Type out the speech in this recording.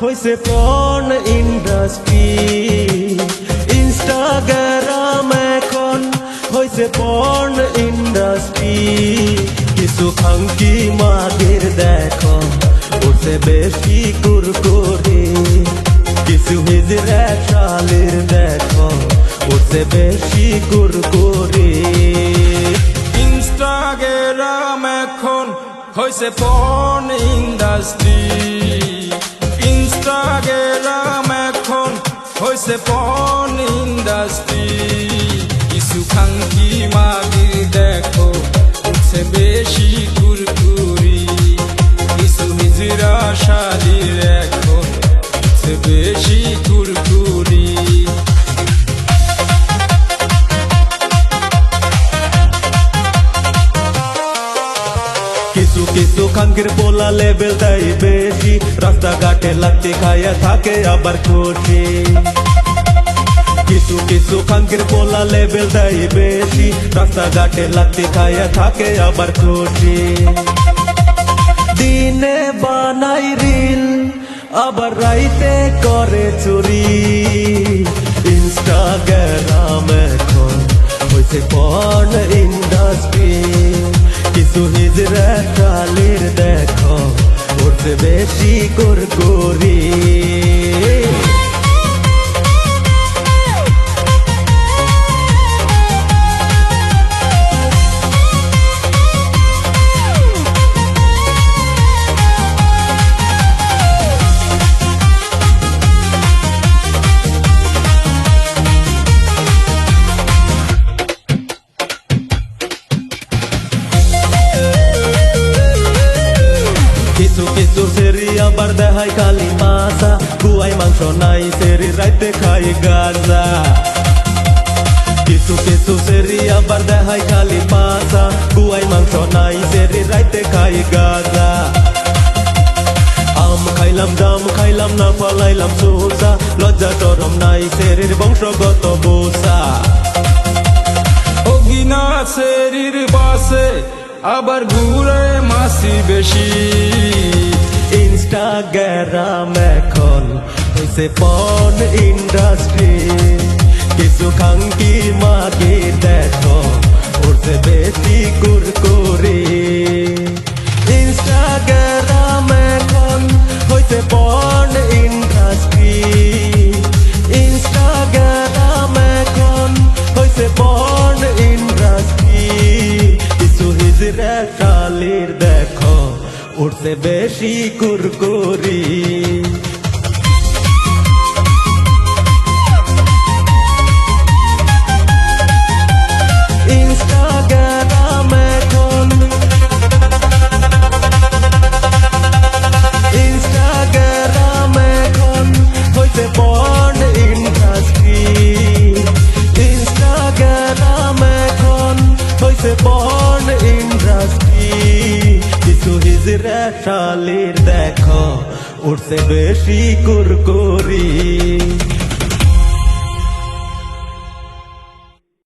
হইছে porn industry. Instagram এখন হইছে পর্ন ইন্ডাস্ট্রি। কিছু খাঙ্কি মাগের দেখো উঠছে বেশি কুরকুরি। কিছু হিজড়া শালের দেখো উঠছে বেশি কুরকুরি। ইনস্টাগ্রাম এখন হইছে পর্ন ইন্ডাস্ট্রি। ইনস্টাগ্রাম এখন হইছে পর্ন ইন্ডাস্ট্রি। কিছু খাঙ্কি মাগি দেখো উঠছে বেশি কুরকুরি। কিছু হিজড়া শালির এখন উঠছে বেশি কুরকুরি। কিছু কিছু খাঙ্কির পোলা লেভেল দেয় বেশি। রাস্তাঘাটে লাগতে খায়া থাকে আবার খুশি। কিছু কিছু খাঙ্কির পোলা লেভেল দেয় বেশি। রাস্তাঘাটে লাগতে খায়া থাকে আবার খুশি। দিনে বানাই রিল আবার রাইতে করে চুরি। ইনস্টাগ্রাম এখন হইছে পর্ন ইন্ডাস্ট্রি। কিছু হিজড়া শালের দেখো উঠছে বেশি কুরকুরি। কিছু কিছু সেরি আবার দেখায় খালি মাছা। গুয়াই মাংস নাই সেরি রাইতে খাই গাঁজা। কিছু কিছু সেরি আবার দেখায় খালি মাছা। গুয়াই মাংস নাই সেরি রাইতে খাই গাঁজা। আম খাইলাম জাম খাইলাম না পালাইলাম সোসা। লজ্জা শরম নাই সেরির বংশগত বোসা। অগিনা সেরির বাসে আবার ঘুরে মাসি বেশি। ইনস্টাগ্রাম এখন হইছে পর্ন ইন্ডাস্ট্রি। কিছু খাঙ্কি মাগে দেখো উঠছে বেশি কুরকুরি। ইনস্টাগ্রাম এখন হইছে পর্ন ইন্ডাস্ট্রি। ইনস্টাগ্রাম এখন হইছে পর্ন ইন্ডাস্ট্রি। কিছু হিজড়া শালের দেখো উঠছে বেশি কুরকুরি। ইনস্টাগ্রাম এখন ইনস্টাগ্রাম এখন হইছে পর্ন ইন্ডাস্ট্রি। ইনস্টাগ্রাম এখন হইছে পর্ন ইন্ডাস্ট্রি। কিছু হিজড়া শালের দেখো উঠছে বেশি কুরকুরি।